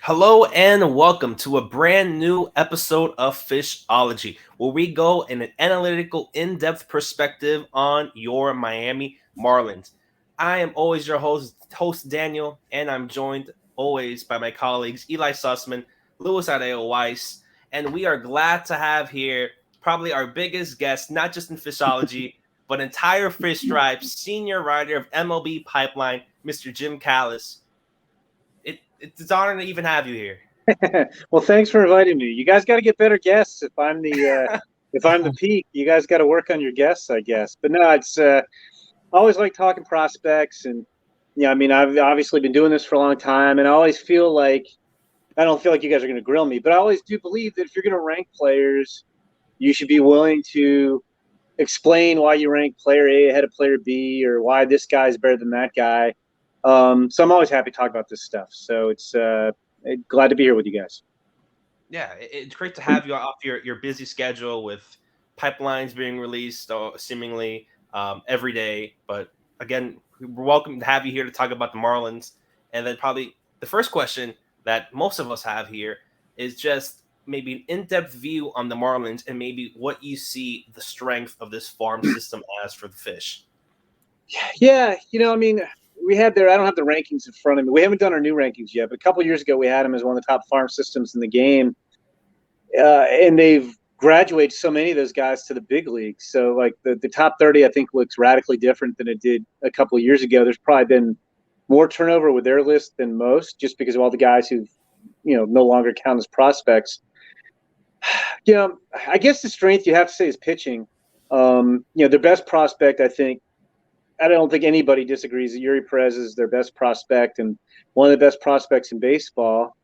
Hello and welcome to a brand new episode of Fishology, where we go in an analytical, in-depth perspective on your Miami Marlins. I am always your host Daniel, and I'm joined always by my colleagues Eli Sussman, Louis Adeo Weiss, and we are glad to have here probably our biggest guest, not just in Fishology, but entire Fish Tribe, senior writer of MLB Pipeline, Mr. Jim Callis. It's an honor to even have you here. Well, thanks for inviting me. You guys got to get better guests. If I'm the peak, you guys got to work on your guests, I guess. But no, it's I always like talking prospects, and I mean, I've obviously been doing this for a long time, and I always feel like I don't feel like you guys are going to grill me, but I always do believe that if you're going to rank players, you should be willing to explain why you rank player A ahead of player B, or why this guy's better than that guy. So I'm always happy to talk about this stuff. So it's glad to be here with you guys. Yeah, it's great to have you off your busy schedule with pipelines being released seemingly every day. But again, we're welcome to have you here to talk about the Marlins. And then probably the first question that most of us have here is just maybe an in-depth view on the Marlins and maybe what you see the strength of this farm system as for the Fish. Yeah, I mean, we had I don't have the rankings in front of me. We haven't done our new rankings yet, but a couple of years ago, we had them as one of the top farm systems in the game. And they've graduated so many of those guys to the big leagues. So, like, the top 30, I think, looks radically different than it did a couple of years ago. There's probably been more turnover with their list than most, just because of all the guys who've, no longer count as prospects. I guess the strength you have to say is pitching. Their best prospect, I don't think anybody disagrees that Eury Pérez is their best prospect and one of the best prospects in baseball.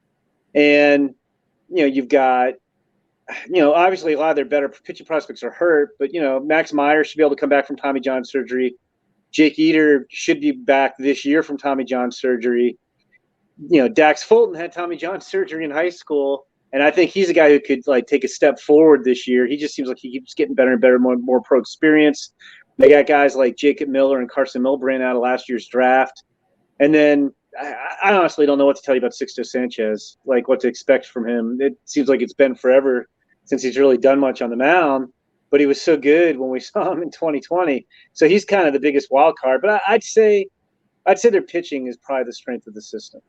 And, you've got, obviously a lot of their better pitching prospects are hurt, but, Meyer should be able to come back from Tommy John surgery. Jake Eater should be back this year from Tommy John surgery. Dax Fulton had Tommy John surgery in high school, and I think he's a guy who could take a step forward this year. He just seems like he keeps getting better and better, more pro experience. They got guys like Jacob Miller and Carson Milbran out of last year's draft. And then I honestly don't know what to tell you about Sixto Sánchez, like what to expect from him. It seems like it's been forever since he's really done much on the mound, but he was so good when we saw him in 2020. So he's kind of the biggest wild card. But I'd say their pitching is probably the strength of the system.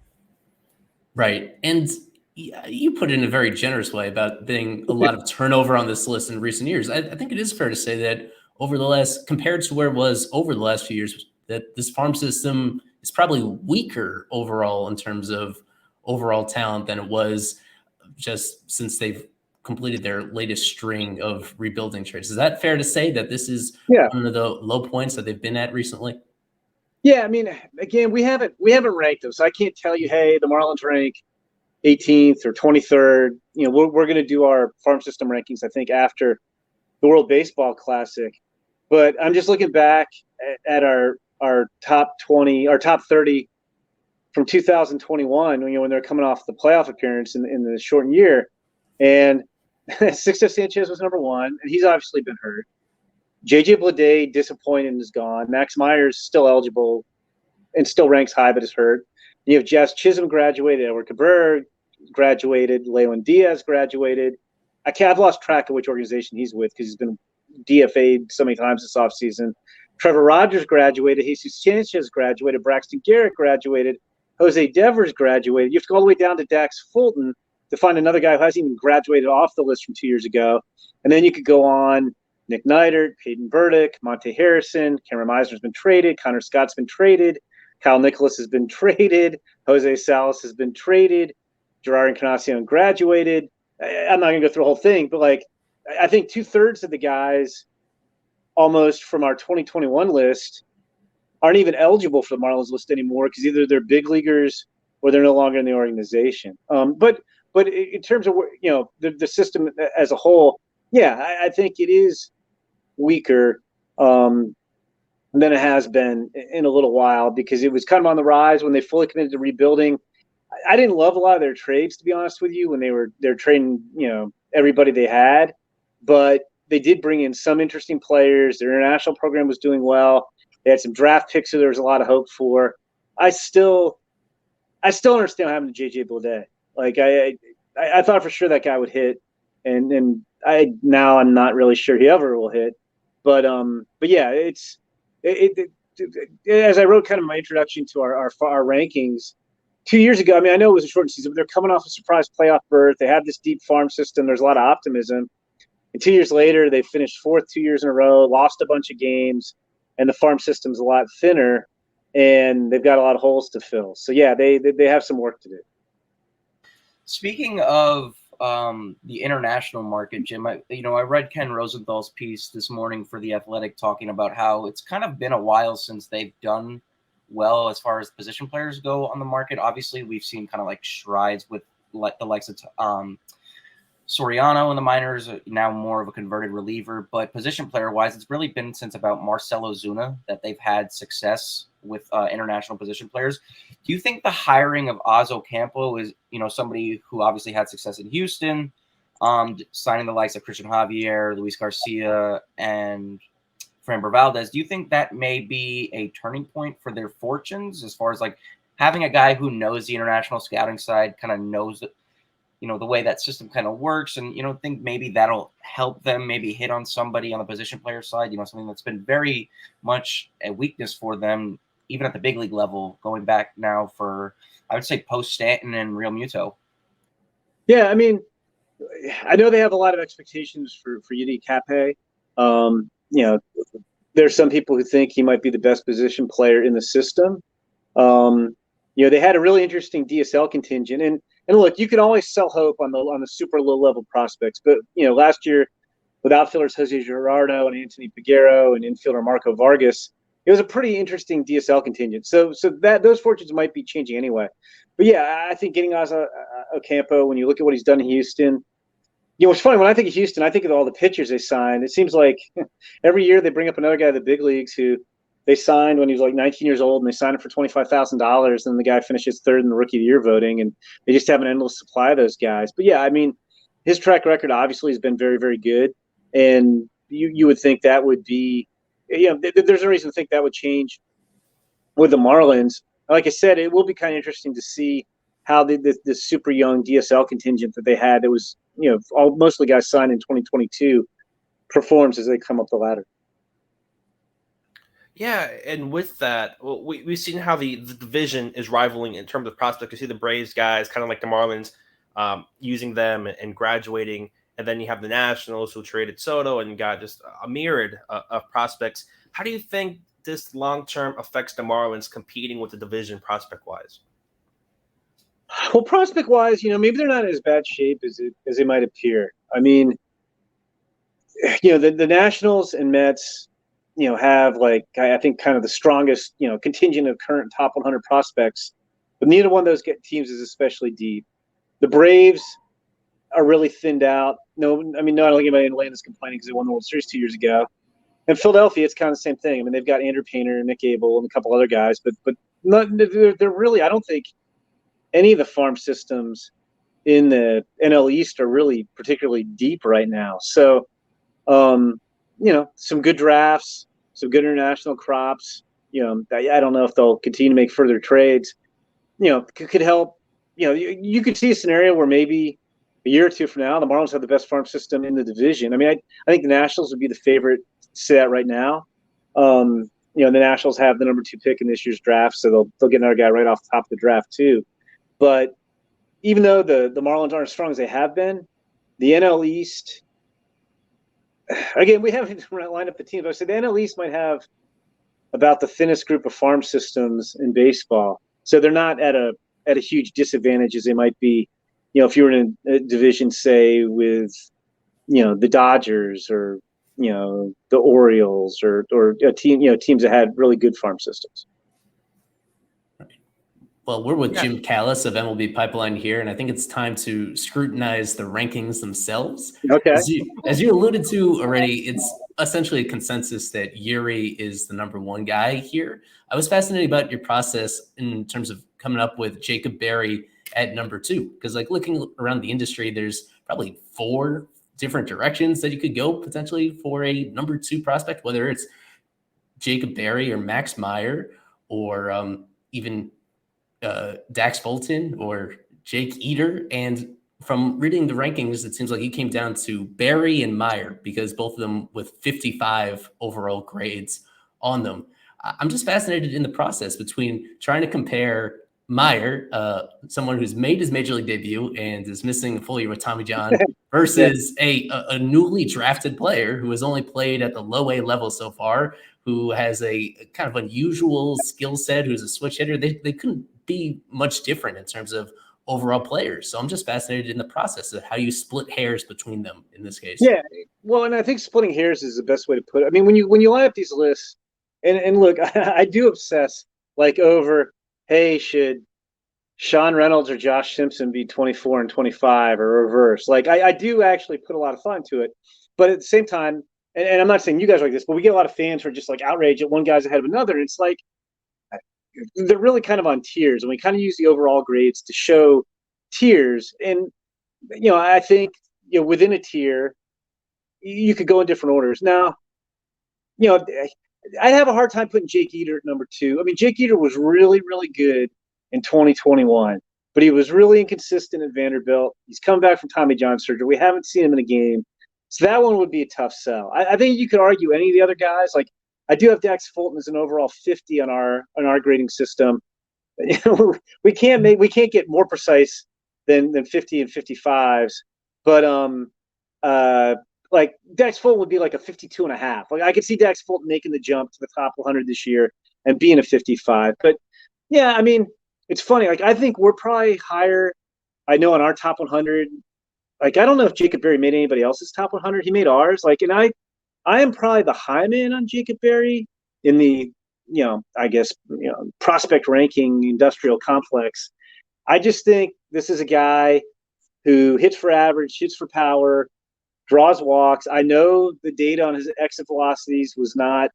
Right. And you put it in a very generous way about being a lot of turnover on this list in recent years. I think it is fair to say that compared to where it was over the last few years, that this farm system is probably weaker overall in terms of overall talent than it was just since they've completed their latest string of rebuilding trades. Is that fair to say that this is one of the low points that they've been at recently? Yeah, I mean, again, we haven't ranked them, so I can't tell you, hey, the Marlins rank 18th or 23rd. We're going to do our farm system rankings, I think, after the World Baseball Classic. But I'm just looking back at our top 20, our top 30 from 2021, when they're coming off the playoff appearance in the shortened year. And Sixto Sánchez was number one, and he's obviously been hurt. J.J. Bleday, disappointed and is gone. Max Meyer's still eligible and still ranks high, but is hurt. You have Jazz Chisholm graduated, Edward Cabrera graduated, Lewin Diaz graduated. I've lost track of which organization he's with because he's been DFA'd so many times this offseason. Trevor Rogers graduated, Jesus Sanchez graduated, Braxton Garrett graduated, Jose Devers graduated. You have to go all the way down to Dax Fulton to find another guy who hasn't even graduated off the list from 2 years ago. And then you could go on. Nick Neidert, Peyton Burdick, Monte Harrison, Cameron Meisner's been traded, Connor Scott's been traded, Kyle Nicholas has been traded, Jose Salas has been traded, Gerard Encarnacion graduated. I'm not going to go through the whole thing, but I think 2/3 of the guys almost from our 2021 list aren't even eligible for the Marlins list anymore because either they're big leaguers or they're no longer in the organization. But in terms of the system as a whole, yeah, I think it is weaker than it has been in a little while because it was kind of on the rise when they fully committed to rebuilding. I didn't love a lot of their trades, to be honest with you, when they're trading, everybody they had, but they did bring in some interesting players. Their international program was doing well. They had some draft picks, so there was a lot of hope for. I still understand what happened to J.J. Bleday. Like I thought for sure that guy would hit, and I'm not really sure he ever will hit. But yeah, as I wrote kind of my introduction to our rankings 2 years ago. I mean, I know it was a short season, but they're coming off a surprise playoff berth. They have this deep farm system. There's a lot of optimism. And 2 years later, they finished fourth 2 years in a row, lost a bunch of games, and the farm system's a lot thinner, and they've got a lot of holes to fill. So yeah, they have some work to do. Speaking of the international market, Jim, I read Ken Rosenthal's piece this morning for The Athletic talking about how it's kind of been a while since they've done well as far as position players go on the market. Obviously, we've seen kind of like strides with the likes of Soriano in the minors, now more of a converted reliever. But position player-wise, it's really been since about Marcelo Zuna that they've had success with international position players. Do you think the hiring of Oz Ocampo is, somebody who obviously had success in Houston, signing the likes of Christian Javier, Luis Garcia, and Framber Valdez, do you think that may be a turning point for their fortunes as far as like having a guy who knows the international scouting side, kind of knows that, the way that system kind of works, and think maybe that'll help them maybe hit on somebody on the position player side, something that's been very much a weakness for them, even at the big league level, going back now for, I would say, post Stanton and Real Muto. Yeah, I mean, I know they have a lot of expectations for Eury Pérez. There's some people who think he might be the best position player in the system. They had a really interesting DSL contingent, and look, you can always sell hope on the super low level prospects, but last year with outfielders José Gerardo and Anthony Peguero and infielder Marco Vargas, it was a pretty interesting DSL contingent. So that those fortunes might be changing anyway. But yeah, I think getting Ocampo, when you look at what he's done in Houston, it's funny, when I think of Houston, I think of all the pitchers they signed. It seems like every year they bring up another guy in the big leagues who they signed when he was like 19 years old, and they signed him for $25,000, and the guy finishes third in the Rookie of the Year voting, and they just have an endless supply of those guys. But yeah, I mean, his track record obviously has been very, very good, and you would think that would be, there's no reason to think that would change with the Marlins. Like I said, it will be kind of interesting to see how this super young DSL contingent that they had, that was, most of the guys signed in 2022, performs as they come up the ladder. Yeah, and with that, we've seen how the division is rivaling in terms of prospects. You see the Braves guys, kind of like the Marlins, using them and graduating. And then you have the Nationals, who traded Soto and got just a myriad of prospects. How do you think this long-term affects the Marlins competing with the division prospect-wise? Well, prospect-wise, maybe they're not in as bad shape as they might appear. I mean, the Nationals and Mets, have, like, I think kind of the strongest, contingent of current top 100 prospects, but neither one of those teams is especially deep. The Braves are really thinned out. No, I don't think anybody in Atlanta's complaining because they won the World Series 2 years ago. And Philadelphia, it's kind of the same thing. I mean, they've got Andrew Painter, Nick Abel, and a couple other guys, but they're really, I don't think any of the farm systems in the NL East are really particularly deep right now. So, some good drafts, some good international crops. I don't know if they'll continue to make further trades. Could help. You could see a scenario where maybe a year or two from now, the Marlins have the best farm system in the division. I mean, I think the Nationals would be the favorite to say that right now. The Nationals have the number 2 pick in this year's draft, so they'll get another guy right off the top of the draft too. But even though the Marlins aren't as strong as they have been, the NL East, again, we haven't lined up the teams. I said the NL East might have about the thinnest group of farm systems in baseball. So they're not at a huge disadvantage as they might be, if you were in a division, say, with, the Dodgers or, the Orioles or a team, teams that had really good farm systems. Well, we're with Jim Callis of MLB Pipeline here, and I think it's time to scrutinize the rankings themselves. Okay. As you alluded to already, it's essentially a consensus that Eury is the number 1 guy here. I was fascinated about your process in terms of coming up with Jacob Berry at number 2, because like looking around the industry, there's probably 4 different directions that you could go potentially for a number 2 prospect, whether it's Jacob Berry or Max Meyer or even Dax Fulton or Jake Eater, and from reading the rankings, it seems like he came down to Barry and Meyer because both of them with 55 overall grades on them. I'm just fascinated in the process between trying to compare Meyer, someone who's made his major league debut and is missing a full year with Tommy John, versus a newly drafted player who has only played at the low A level so far, who has a kind of unusual skill set, who's a switch hitter. They couldn't be much different in terms of overall players. So I'm just fascinated in the process of how you split hairs between them in this case. Yeah, well, and I think splitting hairs is the best way to put it. I mean, when you line up these lists, and look, I do obsess like over, hey, should Sean Reynolds or Josh Simpson be 24 and 25 or reverse? Like, I do actually put a lot of thought into it, but at the same time, and I'm not saying you guys are like this, but we get a lot of fans who are just like outraged that one guy's ahead of another. And it's like, they're really kind of on tiers, and we kind of use the overall grades to show tiers. And, I think, within a tier, you could go in different orders. Now, I'd have a hard time putting Jake Eater at number 2. I mean, Jake Eater was really, really good in 2021, but he was really inconsistent at Vanderbilt. He's come back from Tommy John surgery. We haven't seen him in a game. So that one would be a tough sell. I think you could argue any of the other guys. Like, I do have Dax Fulton as an overall 50 on our grading system. We can't get more precise than 50 and 55s, but like Dax Fulton would be like a 52.5. Like, I could see Dax Fulton making the jump to the top 100 this year and being a 55. But yeah, I mean, it's funny. Like, I think we're probably higher. I know on our top 100. Like, I don't know if Jacob Berry made anybody else's top 100. He made ours. Like, and I am probably the high man on Jacob Berry in the, I guess, prospect ranking industrial complex. I just think this is a guy who hits for average, hits for power, draws walks. I know the data on his exit velocities was not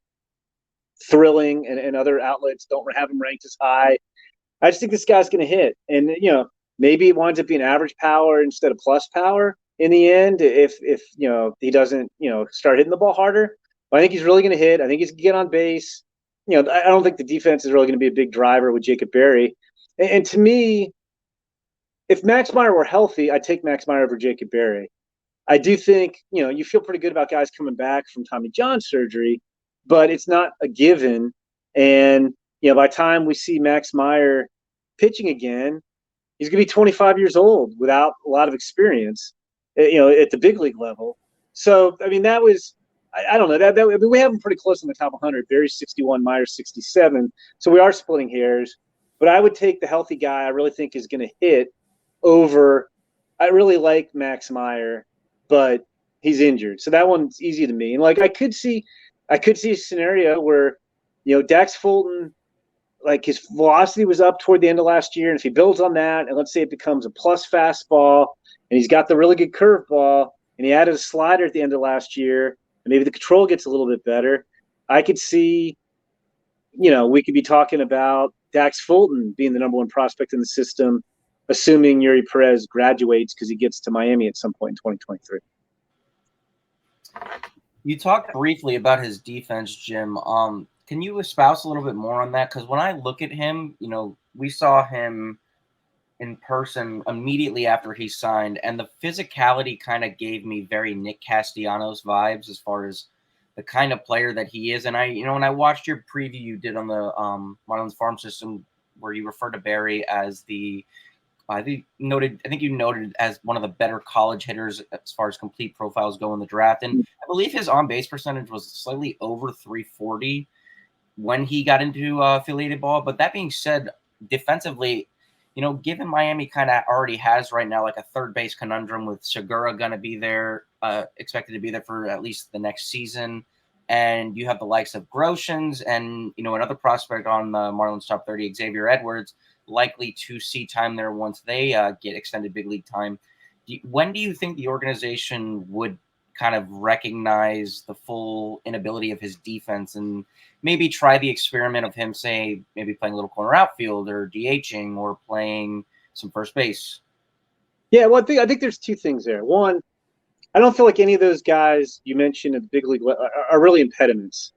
thrilling, and other outlets don't have him ranked as high. I just think this guy's going to hit. And, maybe it winds up being average power instead of plus power in the end if he doesn't, start hitting the ball harder. But I think he's really going to hit. I think he's going to get on base. I don't think the defense is really going to be a big driver with Jacob Berry. And to me, if Max Meyer were healthy, I'd take Max Meyer over Jacob Berry. I do think, you feel pretty good about guys coming back from Tommy John surgery, but it's not a given. And, by the time we see Max Meyer pitching again, he's going to be 25 years old without a lot of experience, at the big league level. So, I mean, that was, I don't know, I mean, we have him pretty close in the top 100. Berry's 61, Meyer's 67. So we are splitting hairs. But I would take the healthy guy I really think is going to hit over. I really like Max Meyer, but he's injured. So that one's easy to me. And, like, I could see a scenario where, Dax Fulton, like, his velocity was up toward the end of last year. And if he builds on that, and let's say it becomes a plus fastball, and he's got the really good curveball, and he added a slider at the end of last year, and maybe the control gets a little bit better, I could see, we could be talking about Dax Fulton being the number 1 prospect in the system, assuming Eury Pérez graduates because he gets to Miami at some point in 2023. You talked briefly about his defense, Jim. Can you espouse a little bit more on that? Because when I look at him, we saw him in person immediately after he signed, and the physicality kind of gave me very Nick Castellanos vibes as far as the kind of player that he is. And when I watched your preview you did on the Marlins farm system, where you referred to Berry as I think you noted as one of the better college hitters as far as complete profiles go in the draft. And I believe his on-base percentage was slightly over 340 when he got into affiliated ball. But that being said, defensively, given Miami kind of already has right now like a third base conundrum with Segura going to be there, expected to be there for at least the next season. And you have the likes of Groshans and, another prospect on the Marlins top 30, Xavier Edwards, likely to see time there once they get extended big league time. When do you think the organization would kind of recognize the full inability of his defense and maybe try the experiment of him, say, maybe playing a little corner outfield or DHing or playing some first base? Yeah, well, I think there's 2 things there. One, I don't feel like any of those guys you mentioned at the big league are really impediments.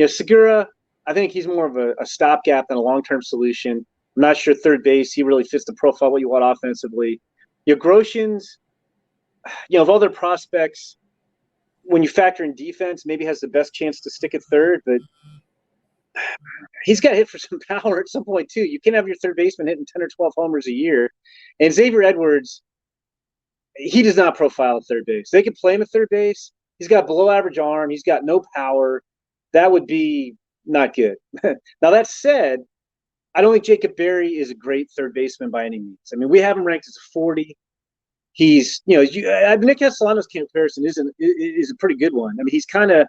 Segura, I think he's more of a stopgap than a long-term solution. I'm not sure third base. He really fits the profile what you want offensively. Groshans, of all their prospects, when you factor in defense, maybe has the best chance to stick at third, but he's got to hit for some power at some point too. You can't have your third baseman hitting 10 or 12 homers a year. And Xavier Edwards, he does not profile at third base. They can play him at third base. He's got below average arm. He's got no power. That would be not good. Now, that said, I don't think Jacob Berry is a great third baseman by any means. I mean, we have him ranked as a 40. He's, Nick Castellanos comparison is a pretty good one. I mean, he's kind of,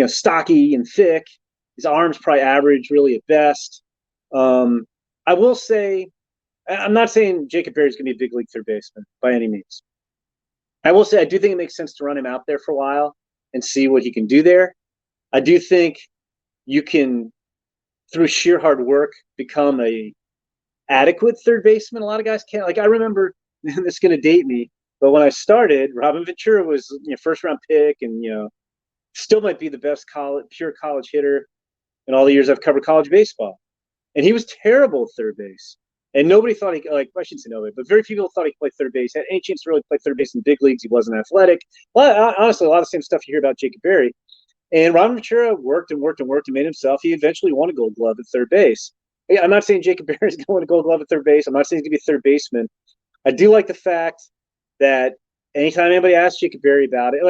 stocky and thick. His arm's probably average, really, at best. I will say, I'm not saying Jacob Berry is going to be a big league third baseman by any means. I will say I do think it makes sense to run him out there for a while and see what he can do there. I do think you can, through sheer hard work, become a adequate third baseman. A lot of guys can't. Like, I remember, this is going to date me, but when I started, Robin Ventura was first round pick, and still might be the best pure college hitter in all the years I've covered college baseball. And he was terrible at third base. And nobody thought I shouldn't say nobody, but very few people thought he could play third base. Had any chance to really play third base in the big leagues. He wasn't athletic. Honestly, a lot of the same stuff you hear about Jacob Berry. And Robin Ventura worked and made himself. He eventually won a Gold Glove at third base. I'm not saying Jacob Berry is going to win a Gold Glove at third base. I'm not saying he's going to be a third baseman. I do like the fact that anytime anybody asks Jacob Berry about it,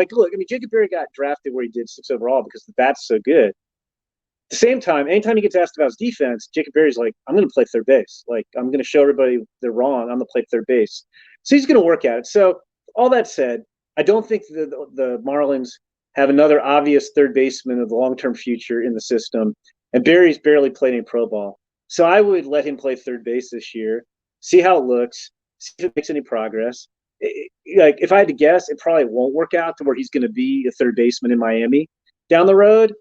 Jacob Berry got drafted where he did 6 overall because the bat's so good. At the same time, anytime he gets asked about his defense, Jacob Berry's like, I'm going to play third base. Like, I'm going to show everybody they're wrong. I'm going to play third base. So he's going to work at it. So all that said, I don't think the Marlins have another obvious third baseman of the long-term future in the system. And Berry's barely played any pro ball. So I would let him play third base this year, see how it looks, see if it makes any progress. If I had to guess, it probably won't work out to where he's going to be a third baseman in Miami down the road.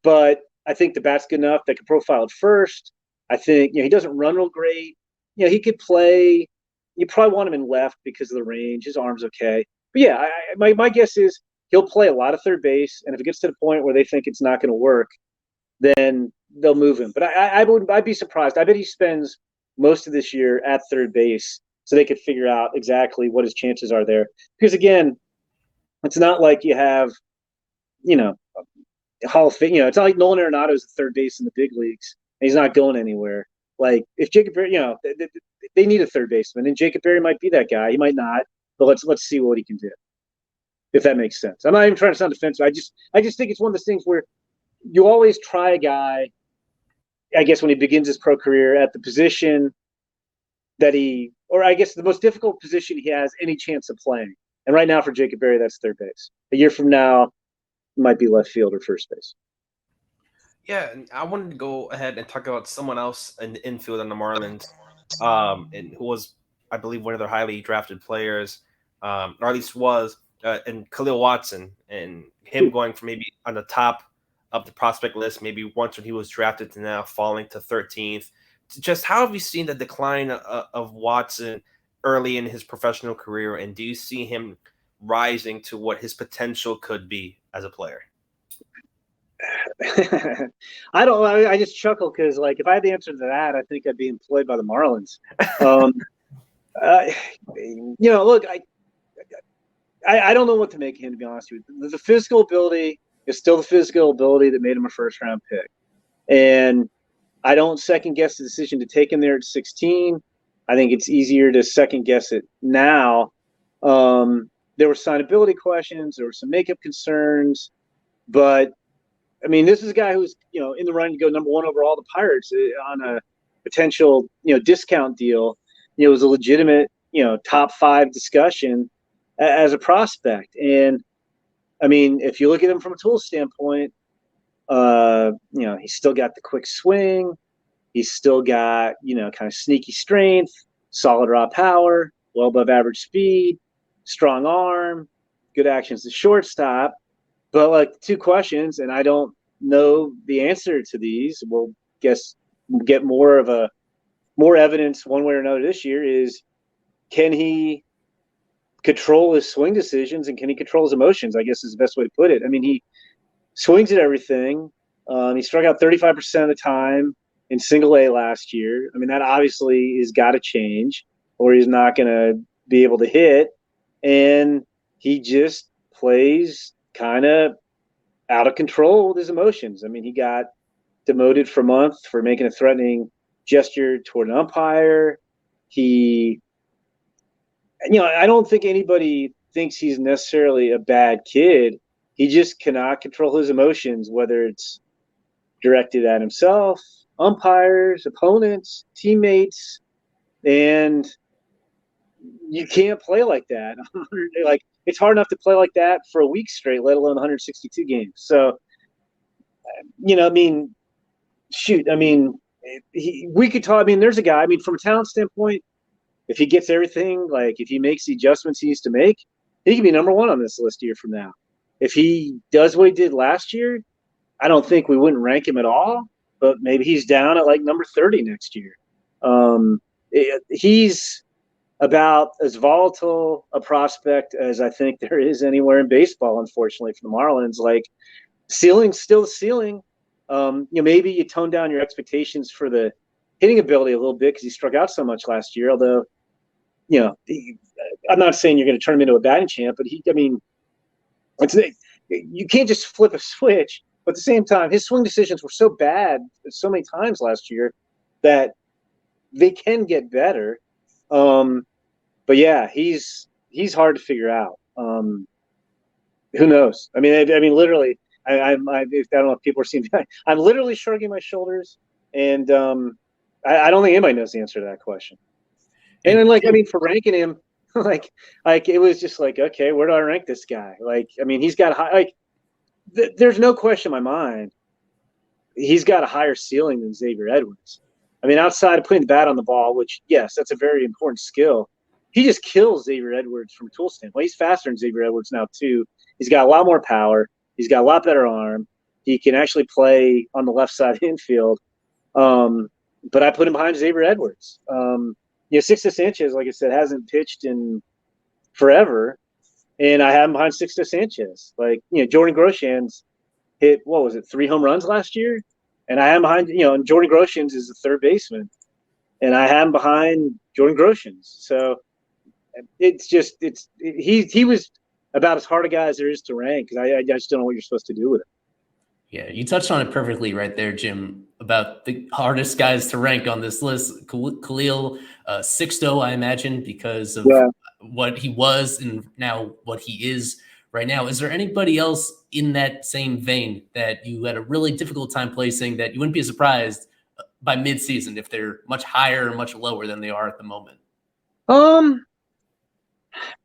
But I think the bat's good enough that could profile at first. I think he doesn't run real great. He could play. You probably want him in left because of the range. His arm's okay. But yeah, my guess is he'll play a lot of third base. And if it gets to the point where they think it's not going to work, then they'll move him. But I'd be surprised. I bet he spends most of this year at third base so they could figure out exactly what his chances are there. Because again, it's not like you have, Hall of Fame. It's not like Nolan Arenado is at third base in the big leagues and he's not going anywhere. Like, if Jacob Berry, they need a third baseman, and Jacob Berry might be that guy. He might not, but let's see what he can do. If that makes sense. I'm not even trying to sound defensive. I just think it's one of those things where you always try a guy, I guess, when he begins his pro career at the position that the most difficult position he has any chance of playing. And right now for Jacob Berry, that's third base. A year from now, it might be left field or first base. Yeah, and I wanted to go ahead and talk about someone else in the infield on the Marlins, and who was, I believe, one of their highly drafted players, or at least was, and Kahlil Watson, and him going from maybe on the top of the prospect list, maybe once when he was drafted, to now falling to 13th. Just how have you seen the decline of Watson early in his professional career, and do you see him rising to what his potential could be as a player? I just chuckle because, if I had the answer to that, I think I'd be employed by the Marlins. Look, I don't know what to make of him, to be honest with you. The physical ability is still the physical ability that made him a first-round pick. And I don't second-guess the decision to take him there at 16. I think it's easier to second-guess it now. There were signability questions. There were some makeup concerns. But, this is a guy who's, in the running to go number 1 overall the Pirates on a potential, discount deal. It was a legitimate, top 5 discussion as a prospect. And, if you look at him from a tool standpoint, he's still got the quick swing. He's still got, kind of sneaky strength, solid raw power, well above average speed, strong arm, good actions to shortstop. But 2 questions, and I don't know the answer to these. We'll get more evidence one way or another this year. Is, can he control his swing decisions, and can he control his emotions? I guess is the best way to put it. He swings at everything. He struck out 35% of the time. in single A last year. I mean, that obviously has got to change or he's not going to be able to hit. And he just plays kind of out of control with his emotions. I mean, he got demoted for a month for making a threatening gesture toward an umpire. I don't think anybody thinks he's necessarily a bad kid. He just cannot control his emotions, whether it's directed at himself, umpires, opponents, teammates, and you can't play like that. Like, it's hard enough to play like that for a week straight, let alone 162 games. So, I mean, shoot, I mean, we could talk. I mean, there's a guy. I mean, from a talent standpoint, if he gets everything, like if he makes the adjustments he needs to make, he can be number one on this list a year from now. If he does what he did last year, I don't think we wouldn't rank him at all, but maybe he's down at like number 30 next year. He's about as volatile a prospect as I think there is anywhere in baseball, unfortunately, for the Marlins. Like, ceiling's still the ceiling. Maybe you tone down your expectations for the hitting ability a little bit because he struck out so much last year. Although, I'm not saying you're going to turn him into a batting champ, but you can't just flip a switch. But at the same time, his swing decisions were so bad so many times last year that they can get better. But yeah, he's hard to figure out. Who knows? I mean, literally, I don't know if people are seeing that. I'm literally shrugging my shoulders, and I don't think anybody knows the answer to that question. And then, for ranking him, like it was just like, okay, where do I rank this guy? Like, I mean, he's got high. There's no question in my mind. He's got a higher ceiling than Xavier Edwards. I mean, outside of putting the bat on the ball, which, yes, that's a very important skill, he just kills Xavier Edwards from a tool standpoint. He's faster than Xavier Edwards now, too. He's got a lot more power. He's got a lot better arm. He can actually play on the left side infield. But I put him behind Xavier Edwards. Sixto Sánchez, like I said, hasn't pitched in forever. And I have him behind Sixto Sánchez. Jordan Groshans hit, 3 home runs last year? And I have him behind, and Jordan Groshans is the third baseman. And I have him behind Jordan Groshans. So he was about as hard a guy as there is to rank because I just don't know what you're supposed to do with him. Yeah, you touched on it perfectly right there, Jim, about the hardest guys to rank on this list. Kahlil, Sixto, I imagine, because of what he was and now what he is right now. Is there anybody else in that same vein that you had a really difficult time placing that you wouldn't be surprised by midseason if they're much higher or much lower than they are at the moment?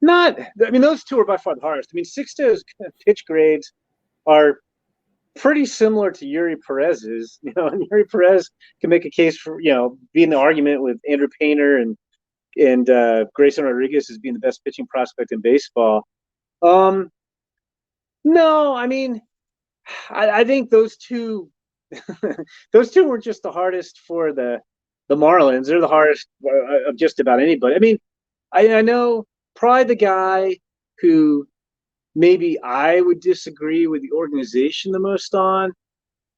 Those two are by far the hardest. I mean, Sixto's pitch grades are pretty similar to Eury Pérez's, and Eury Pérez can make a case for, being the argument with Andrew Painter and Grayson Rodriguez as being the best pitching prospect in baseball. No, I mean, I think those two were just the hardest for the Marlins. They're the hardest of just about anybody. I mean, I know probably the guy who maybe I would disagree with the organization the most on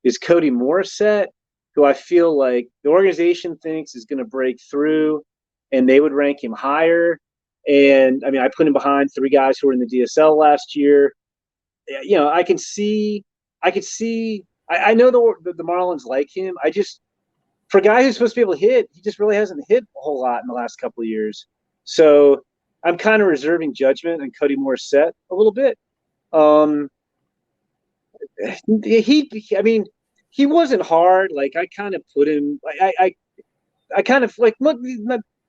is Cody Morissette, who I feel like the organization thinks is going to break through, and they would rank him higher. And I mean, I put him behind 3 guys who were in the DSL last year. I could see. I know the Marlins like him. For a guy who's supposed to be able to hit, he just really hasn't hit a whole lot in the last couple of years. So I'm kind of reserving judgment on Cody Morissette a little bit. He wasn't hard. Like, I kind of put him. I kind of like, look,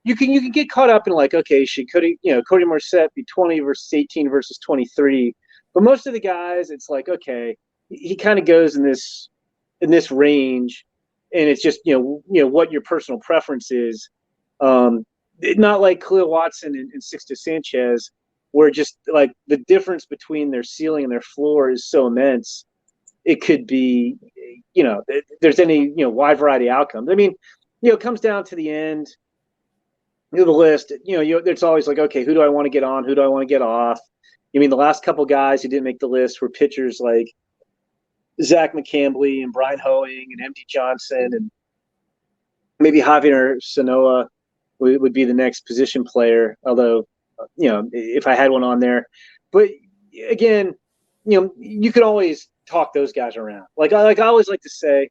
you can get caught up in like, okay, should Cody Morissette be 20 versus 18 versus 23? But most of the guys, it's like, okay, he kind of goes in this range, and it's just what your personal preference is. Not like Kahlil Watson and Sixto Sánchez, where just like the difference between their ceiling and their floor is so immense. It could be, there's any wide variety of outcomes. I mean, it comes down to the end. The list. It's always like, okay, who do I want to get on? Who do I want to get off? I mean, the last couple guys who didn't make the list were pitchers like Zach McCambley and Brian Hoeing and MD Johnson, and maybe Javier Sanoa would be the next position player. Although, if I had one on there, but again, you could always talk those guys around. I always like to say,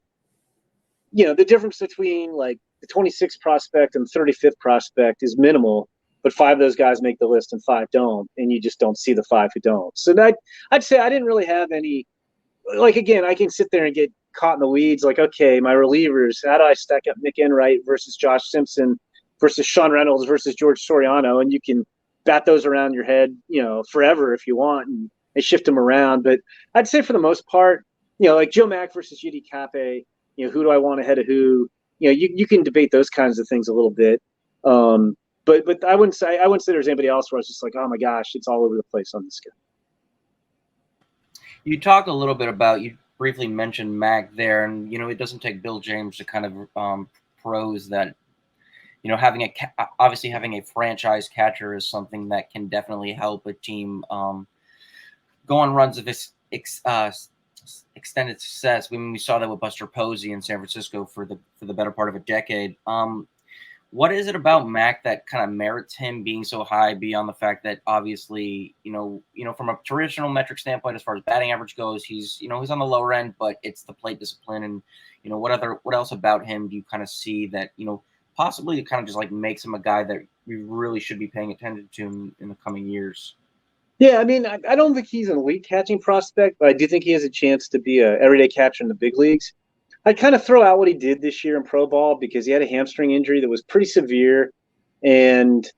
the difference between like the 26th prospect and the 35th prospect is minimal, but 5 of those guys make the list and 5 don't, and you just don't see the 5 who don't. So I'd say I didn't really have any. Again, I can sit there and get caught in the weeds. Okay, my relievers, how do I stack up Nick Enright versus Josh Simpson versus Sean Reynolds versus George Soriano? And you can bat those around your head, forever if you want, and shift them around. But I'd say for the most part, like Joe Mack versus Yudi Cape, who do I want ahead of who? You can debate those kinds of things a little bit. But I wouldn't say there's anybody else where I was just like, oh my gosh, it's all over the place on this guy. You talked a little bit about, you briefly mentioned Mack there, and it doesn't take Bill James to kind of prose that obviously having a franchise catcher is something that can definitely help a team go on runs of extended success. We saw that with Buster Posey in San Francisco for the better part of a decade. What is it about Mack that kind of merits him being so high beyond the fact that obviously, from a traditional metric standpoint, as far as batting average goes, he's on the lower end, but it's the plate discipline and, what else about him do you kind of see that, possibly kind of just like makes him a guy that we really should be paying attention to in the coming years? Yeah, I mean, I don't think he's an elite catching prospect, but I do think he has a chance to be a everyday catcher in the big leagues. I'd kind of throw out what he did this year in pro ball because he had a hamstring injury that was pretty severe. And,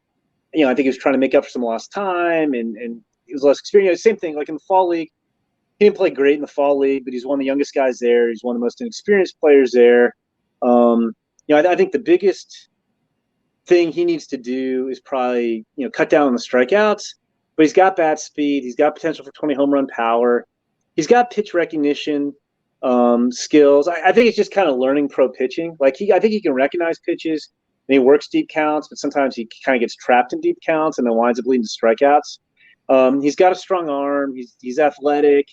I think he was trying to make up for some lost time and he was less experienced. Same thing, like in the fall league, he didn't play great in the fall league, but he's one of the youngest guys there. He's one of the most inexperienced players there. I think the biggest thing he needs to do is probably, cut down on the strikeouts, but he's got bat speed. He's got potential for 20 home run power. He's got pitch recognition skills. I think it's just kind of learning pro pitching. I think he can recognize pitches and he works deep counts, but sometimes he kind of gets trapped in deep counts and then winds up leading to strikeouts. He's got a strong arm. He's athletic.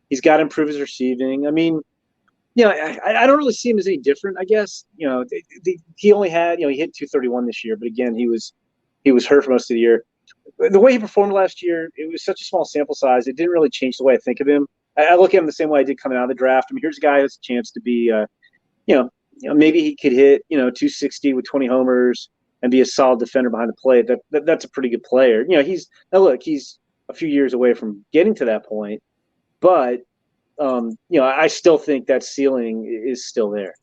He's got to improve his receiving. I mean, I don't really see him as any different, I guess. He only had, he hit 231 this year, but again, he was hurt for most of the year. The way he performed last year, it was such a small sample size. It didn't really change the way I think of him. I look at him the same way I did coming out of the draft. I mean, here's a guy who has a chance to be, maybe he could hit, 260 with 20 homers and be a solid defender behind the plate. That's a pretty good player. He's a few years away from getting to that point, but I still think that ceiling is still there.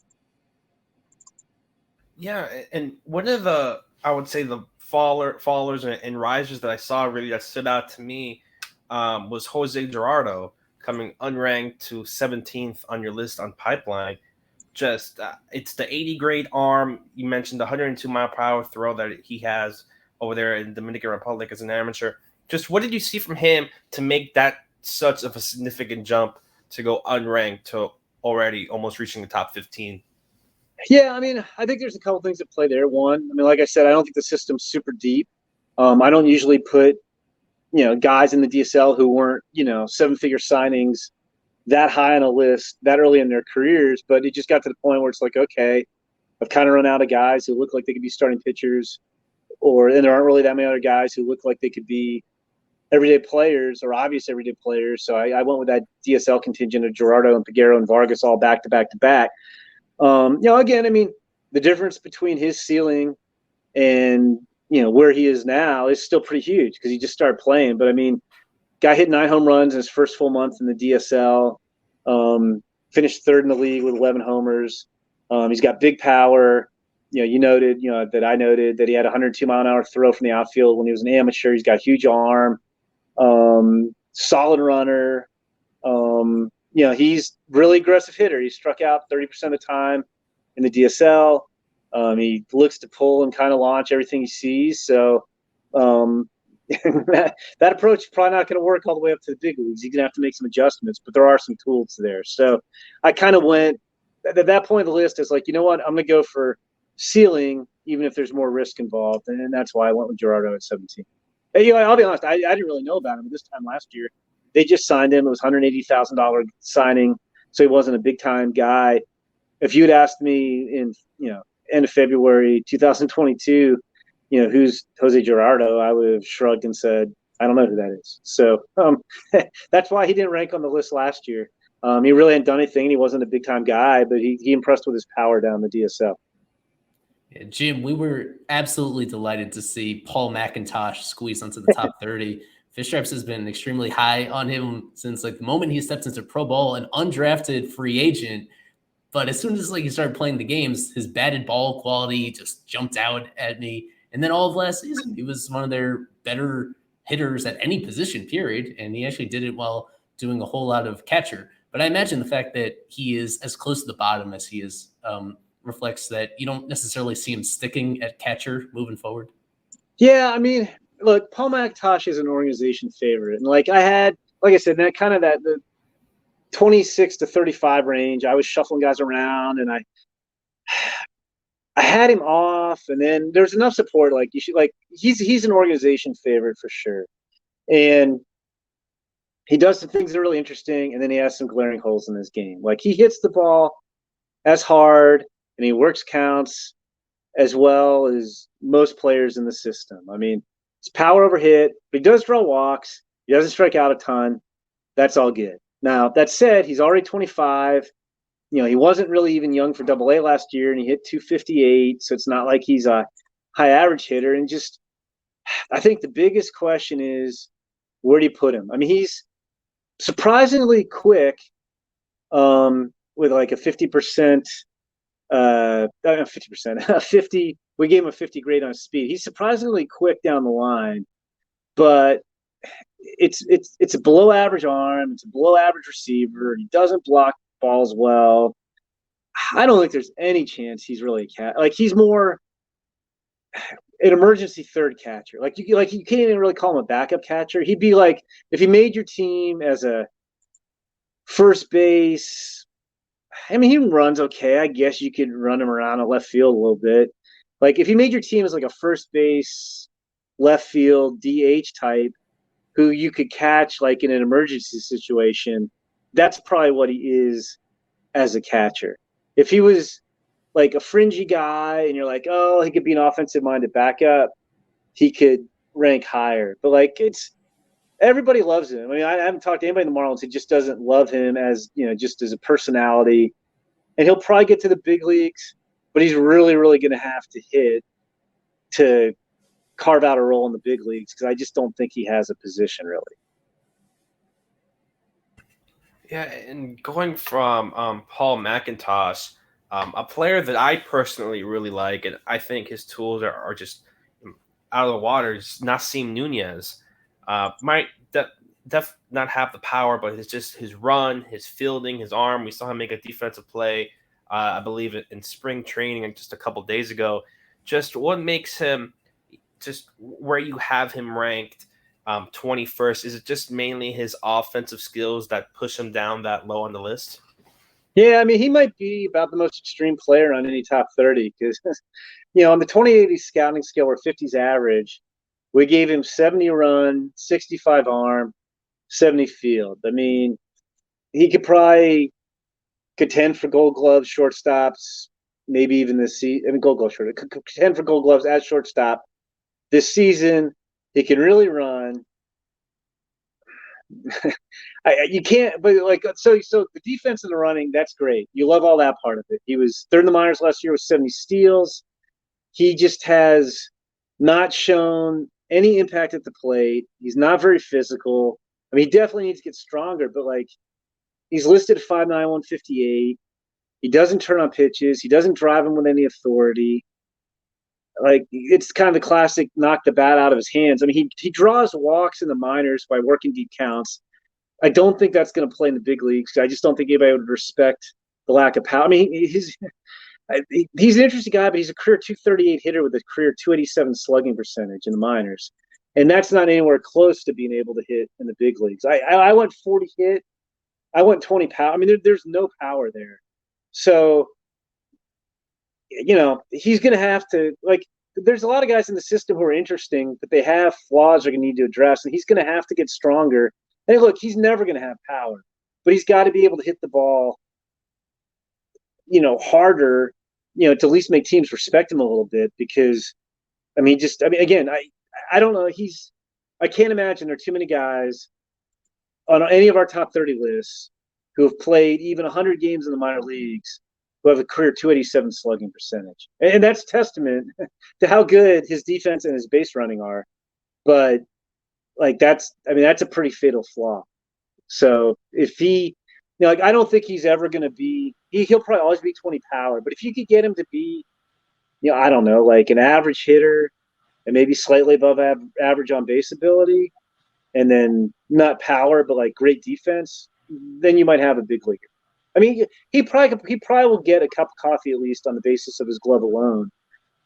Yeah, and one of the, I would say, the fallers and risers that I saw really that stood out to me was José Gerardo coming unranked to 17th on your list on Pipeline. Just it's the 80 grade arm. You mentioned the 102 mile per hour throw that he has over there in Dominican Republic as an amateur. Just what did you see from him to make that such of a significant jump to go unranked to already almost reaching the top 15? Yeah, I mean, I think there's a couple things at play there. One, I mean, like I said, I don't think the system's super deep. I don't usually put, guys in the DSL who weren't, 7-figure signings that high on a list that early in their careers. But it just got to the point where it's like, okay, I've kind of run out of guys who look like they could be starting pitchers, and there aren't really that many other guys who look like they could be everyday players or obvious everyday players. So I went with that DSL contingent of Gerardo and Peguero and Vargas all back to back to back. Again, I mean, the difference between his ceiling and, where he is now is still pretty huge because he just started playing. But I mean, guy hit 9 home runs in his first full month in the DSL, finished third in the league with 11 homers. He's got big power. You noted, that I noted that he had a 102 mile an hour throw from the outfield when he was an amateur. He's got a huge arm, solid runner. He's really aggressive hitter. He struck out 30% of the time in the DSL. He looks to pull and kind of launch everything he sees. So that approach is probably not going to work all the way up to the big leagues. He's going to have to make some adjustments, but there are some tools there. So I kind of went at that point of the list. It's like, you know what? I'm going to go for ceiling, even if there's more risk involved. And that's why I went with Gerardo at 17. Hey, I'll be honest. I didn't really know about him this time last year. They just signed him. It was $180,000 signing, so he wasn't a big time guy. If you had asked me in end of February 2022, who's José Gerardo, I would have shrugged and said, I don't know who that is. So that's why he didn't rank on the list last year. He really hadn't done anything. He wasn't a big-time guy, but he impressed with his power down the DSL. Yeah, Jim, we were absolutely delighted to see Paul McIntosh squeeze onto the top 30. Fish Stripes has been extremely high on him since the moment he stepped into pro ball, an undrafted free agent. But as soon as he started playing the games, his batted ball quality just jumped out at me. And then all of last season, he was one of their better hitters at any position, period. And he actually did it while doing a whole lot of catcher. But I imagine the fact that he is as close to the bottom as he is reflects that you don't necessarily see him sticking at catcher moving forward. Yeah, I mean, look, Paul McIntosh is an organization favorite. And like I said, the 26 to 35 range, I was shuffling guys around and I had him off, and then there's enough support. He's an organization favorite for sure. And he does some things that are really interesting, and then he has some glaring holes in his game. Like, he hits the ball as hard and he works counts as well as most players in the system. I mean, it's power over hit, but he does draw walks. He doesn't strike out a ton. That's all good. Now, that said, he's already 25. He wasn't really even young for AA last year, and he hit 258, so it's not like he's a high average hitter. And just, I think the biggest question is, where do you put him? I mean, he's surprisingly quick with like a 50%, 50%, 50. We gave him a 50 grade on speed. He's surprisingly quick down the line, but it's a below average arm. It's a below average receiver. He doesn't block balls well. I don't think there's any chance he's really a cat. Like, he's more an emergency third catcher. Like you can't even really call him a backup catcher. He'd be like, if you made your team as a first base, I mean, he runs okay. I guess you could run him around a left field a little bit. Like, if you made your team as like a first base, left field, DH type, who you could catch like in an emergency situation, that's probably what he is as a catcher. If he was like a fringy guy and you're like, oh, he could be an offensive-minded backup, he could rank higher. But like, everybody loves him. I mean, I haven't talked to anybody in the Marlins who just doesn't love him as, just as a personality. And he'll probably get to the big leagues, but he's really, really going to have to hit to carve out a role in the big leagues, because I just don't think he has a position really. Yeah, and going from Paul McIntosh, a player that I personally really like, and I think his tools are just out of the water, is Nasim Nuñez. Might not have the power, but it's just his run, his fielding, his arm. We saw him make a defensive play, I believe, in spring training just a couple days ago. Just what makes him, just where you have him ranked 21st, is it just mainly his offensive skills that push him down that low on the list? Yeah, I mean, he might be about the most extreme player on any top 30, because, on the 2080 scouting scale where 50's average, we gave him 70 run, 65 arm, 70 field. I mean, he could probably contend for Gold Gloves, shortstops, maybe even this season. I mean, Gold Gloves, contend for Gold Gloves as shortstop this season. He can really run. You can't, but like, so the defense and the running, that's great. You love all that part of it. He was third in the minors last year with 70 steals. He just has not shown any impact at the plate. He's not very physical. I mean, he definitely needs to get stronger, but like, he's listed 5'9", 158. He doesn't turn on pitches. He doesn't drive him with any authority. Like, it's kind of the classic knock the bat out of his hands. I mean, he draws walks in the minors by working deep counts. I don't think that's going to play in the big leagues. I just don't think anybody would respect the lack of power. I mean, he's an interesting guy, but he's a career 238 hitter with a career 287 slugging percentage in the minors. And that's not anywhere close to being able to hit in the big leagues. I went 40 hit. I went 20 power. I mean, there's no power there. So, he's going to have to, like, there's a lot of guys in the system who are interesting, but they have flaws they're going to need to address, and he's going to have to get stronger. And look, he's never going to have power, but he's got to be able to hit the ball, harder to at least make teams respect him a little bit because, again, I don't know. I can't imagine there are too many guys on any of our top 30 lists who have played even 100 games in the minor leagues who have a career 287 slugging percentage. And that's testament to how good his defense and his base running are. But that's a pretty fatal flaw. So if he, I don't think he's ever going to be, he'll probably always be 20 power. But if you could get him to be, I don't know, like an average hitter and maybe slightly above average on base ability, and then not power, but like great defense, then you might have a big leaguer. I mean, he probably will get a cup of coffee at least on the basis of his glove alone,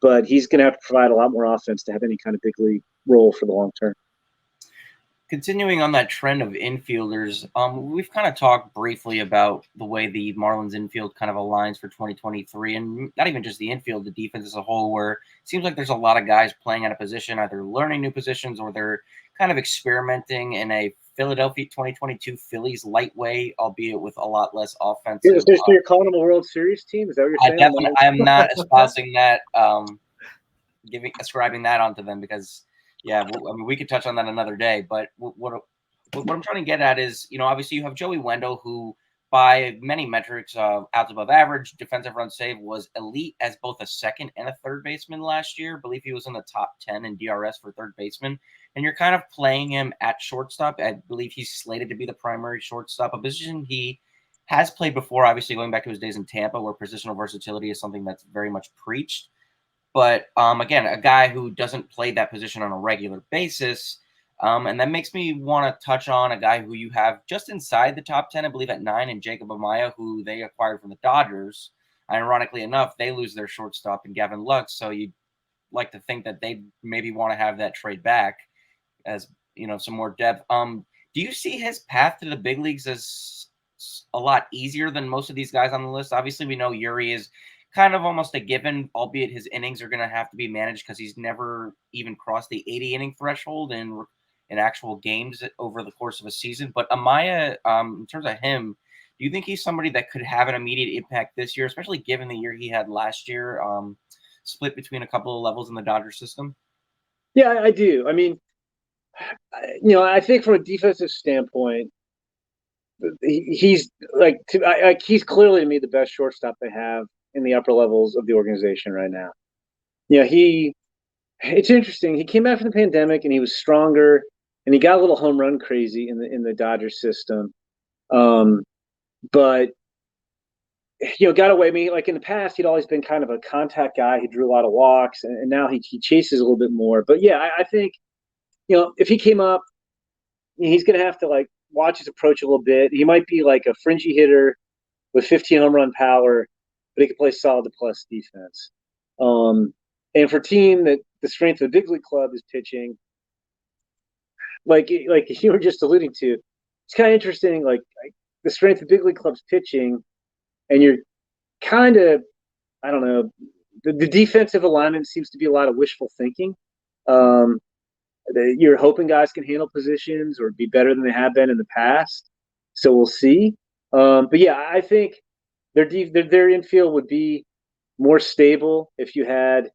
but he's going to have to provide a lot more offense to have any kind of big league role for the long term. Continuing on that trend of infielders, we've kind of talked briefly about the way the Marlins infield kind of aligns for 2023, and not even just the infield, the defense as a whole, where it seems like there's a lot of guys playing at a position, either learning new positions or they're kind of experimenting in a Philadelphia 2022 Phillies light way, albeit with a lot less offensive. So you're calling them a World Series team? Is that what you're saying? I am not espousing that, ascribing that onto them because. Yeah, we could touch on that another day. But what I'm trying to get at is, obviously you have Joey Wendell, who by many metrics, outs above average, defensive run save, was elite as both a second and a third baseman last year. I believe he was in the top 10 in DRS for third baseman. And you're kind of playing him at shortstop. I believe he's slated to be the primary shortstop, a position he has played before, obviously going back to his days in Tampa, where positional versatility is something that's very much preached. But again, a guy who doesn't play that position on a regular basis. And that makes me want to touch on a guy who you have just inside the top 10, I believe at 9, and Jacob Amaya, who they acquired from the Dodgers. Ironically enough, they lose their shortstop in Gavin Lux. So you'd like to think that they maybe want to have that trade back as, some more depth. Do you see his path to the big leagues as a lot easier than most of these guys on the list? Obviously, we know Eury is kind of almost a given, albeit his innings are going to have to be managed because he's never even crossed the 80-inning threshold in actual games over the course of a season. But Amaya, in terms of him, do you think he's somebody that could have an immediate impact this year, especially given the year he had last year, split between a couple of levels in the Dodgers system? Yeah, I do. I mean, I think from a defensive standpoint, he's he's clearly to me the best shortstop they have in the upper levels of the organization right now. It's interesting. He came back from the pandemic and he was stronger and he got a little home run crazy in the Dodgers system. But got away. I mean, like in the past, he'd always been kind of a contact guy. He drew a lot of walks, and now he chases a little bit more. But yeah, I think if he came up, he's going to have to watch his approach a little bit. He might be like a fringy hitter with 15 home run power, but he can play solid to plus defense. And for a team that the strength of the big league club is pitching, like you were just alluding to, it's kind of interesting. Like the strength of the big league club's pitching, and you're kind of, I don't know, the defensive alignment seems to be a lot of wishful thinking. You're hoping guys can handle positions or be better than they have been in the past. So we'll see. But yeah, I think their infield would be more stable if you had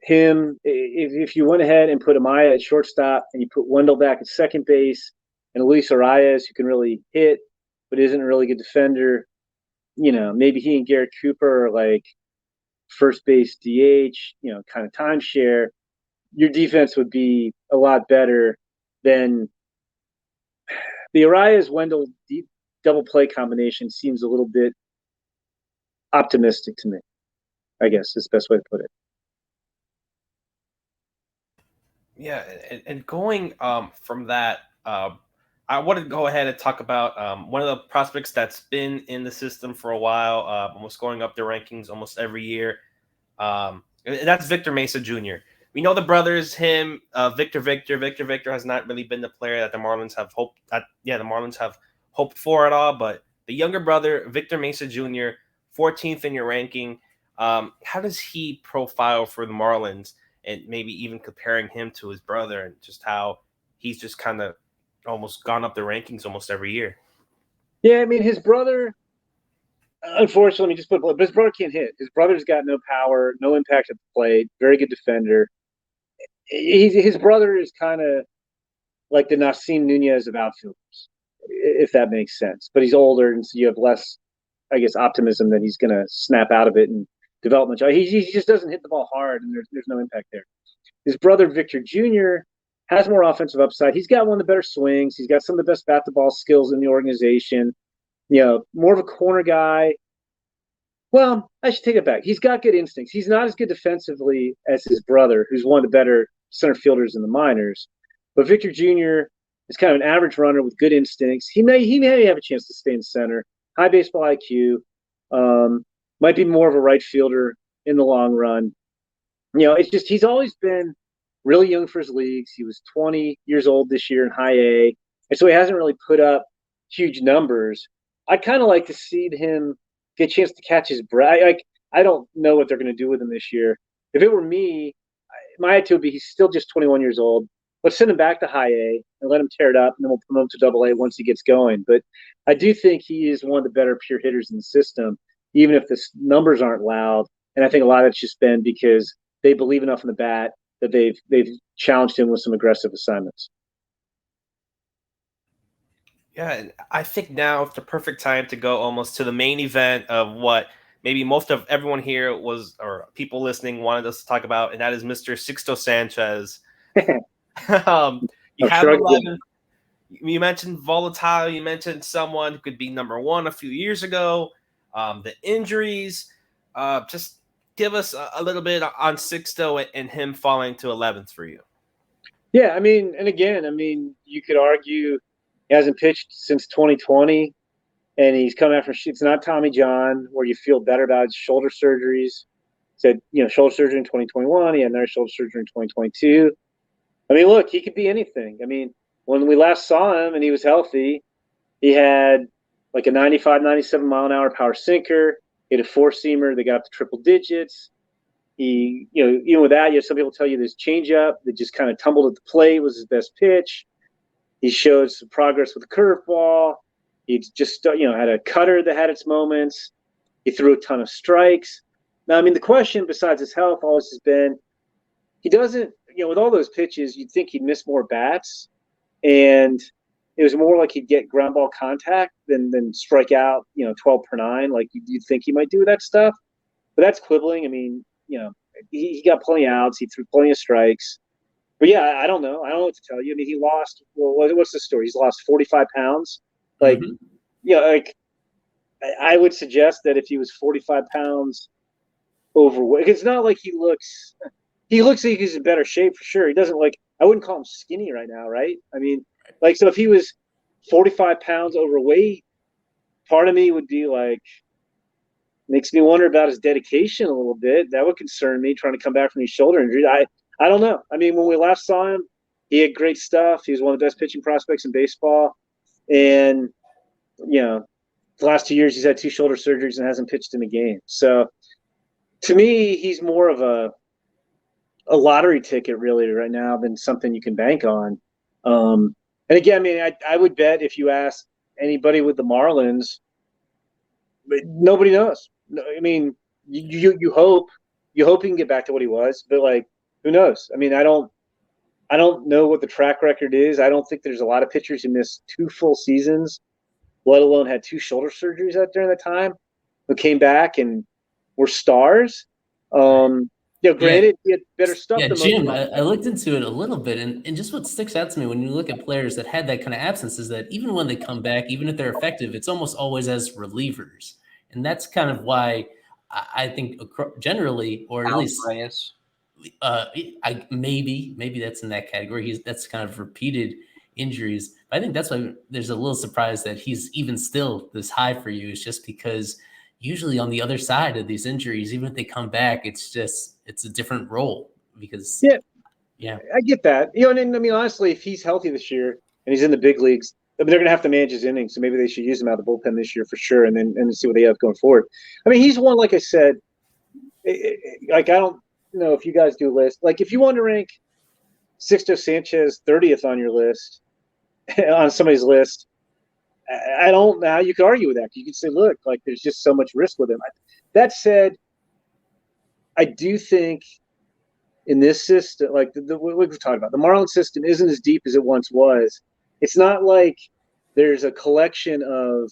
him. If you went ahead and put Amaya at shortstop and you put Wendell back at second base and Luis Arias, who can really hit but isn't a really good defender, maybe he and Garrett Cooper are like first base DH, kind of timeshare. Your defense would be a lot better than the Arias Wendell double play combination. Seems a little bit optimistic to me, I guess is the best way to put it. Yeah, and going from that, I want to go ahead and talk about one of the prospects that's been in the system for a while, almost going up their rankings almost every year. And that's Victor Mesa Jr. We know the brothers, him, Victor. Victor has not really been the player that the Marlins have hoped. The Marlins have hoped for at all. But the younger brother, Victor Mesa Jr., 14th in your ranking. How does he profile for the Marlins, and maybe even comparing him to his brother, and just how he's just kind of almost gone up the rankings almost every year? Yeah, I mean his brother. Unfortunately, just put. But his brother can't hit. His brother's got no power, no impact at the plate. Very good defender. His brother is kind of like the Nasim Nuñez of outfielders, if that makes sense. But he's older, and so you have less, I guess, optimism that he's going to snap out of it and development. He just doesn't hit the ball hard, and there's no impact there. His brother Victor Jr. has more offensive upside. He's got one of the better swings. He's got some of the best bat-to-ball skills in the organization. More of a corner guy. Well, I should take it back. He's got good instincts. He's not as good defensively as his brother, who's one of the better center fielders in the minors. But Victor Jr. is kind of an average runner with good instincts. He may have a chance to stay in center. High baseball IQ. Might be more of a right fielder in the long run. It's just he's always been really young for his leagues. He was 20 years old this year in high A. And so he hasn't really put up huge numbers. I'd kind of like to see him get a chance to catch his breath. I don't know what they're going to do with him this year. If it were me, my attitude would be he's still just 21 years old. Let's send him back to high A and let him tear it up, and then we'll promote him to double A once he gets going. But I do think he is one of the better pure hitters in the system, even if the numbers aren't loud. And I think a lot of it's just been because they believe enough in the bat that they've challenged him with some aggressive assignments. Yeah, I think now it's the perfect time to go almost to the main event of what maybe most of everyone here was, or people listening wanted us to talk about, and that is Mr. Sixto Sánchez. You have 11. You mentioned volatile. You mentioned someone who could be number one a few years ago. The injuries. Just give us a little bit on Sixto and him falling to 11th for you. Yeah, you could argue he hasn't pitched since 2020, and he's come after. It's not Tommy John, where you feel better about his shoulder surgeries. Said, shoulder surgery in 2021. He had another shoulder surgery in 2022. Look, he could be anything. When we last saw him and he was healthy, he had like a 95, 97 mile an hour power sinker. He had a four-seamer that got up to triple digits. He, even with that, some people tell you this changeup that just kind of tumbled at the plate was his best pitch. He showed some progress with the curveball. He just, had a cutter that had its moments. He threw a ton of strikes. Now, the question besides his health always has been, he doesn't, with all those pitches, you'd think he'd miss more bats. And it was more like he'd get ground ball contact than strike out, 12 per 9, like you'd think he might do with that stuff. But that's quibbling. He got plenty of outs. He threw plenty of strikes. But yeah, I don't know. I don't know what to tell you. He lost. Well, what's the story? He lost 45 pounds. I would suggest that if he was 45 pounds overweight, it's not like he looks like he's in better shape for sure. He doesn't I wouldn't call him skinny right now, right? So if he was 45 pounds overweight, part of me would be makes me wonder about his dedication a little bit. That would concern me, trying to come back from these shoulder injuries. I don't know. When we last saw him, he had great stuff. He was one of the best pitching prospects in baseball. And, the last 2 years he's had 2 shoulder surgeries and hasn't pitched in a game. So to me, he's more of a lottery ticket really right now than something you can bank on. And again, I would bet if you ask anybody with the Marlins, but nobody knows. You hope he can get back to what he was, but who knows? I don't know what the track record is. I don't think there's a lot of pitchers who missed 2 full seasons, let alone had 2 shoulder surgeries out during the time, who came back and were stars. Granted, he had better stuff. Yeah, Jim, I looked into it a little bit, and just what sticks out to me when you look at players that had that kind of absence is that even when they come back, even if they're effective, it's almost always as relievers. And that's kind of why I think generally, or at least maybe that's in that category. That's kind of repeated injuries. I think that's why there's a little surprise that he's even still this high for you. Is just because usually on the other side of these injuries, even if they come back, it's a different role. Because I get that. And honestly, if he's healthy this year and he's in the big leagues, they're going to have to manage his innings, so maybe they should use him out of the bullpen this year for sure, and then see what they have going forward. He's one, like I said, I don't know if you guys do a list. If you want to rank Sixto Sánchez 30th on your list, on somebody's list, I don't know how you could argue with that. You could say, look, like there's just so much risk with him. That said, I do think in this system, like what we've talked about, the Marlins system isn't as deep as it once was. It's not like there's a collection of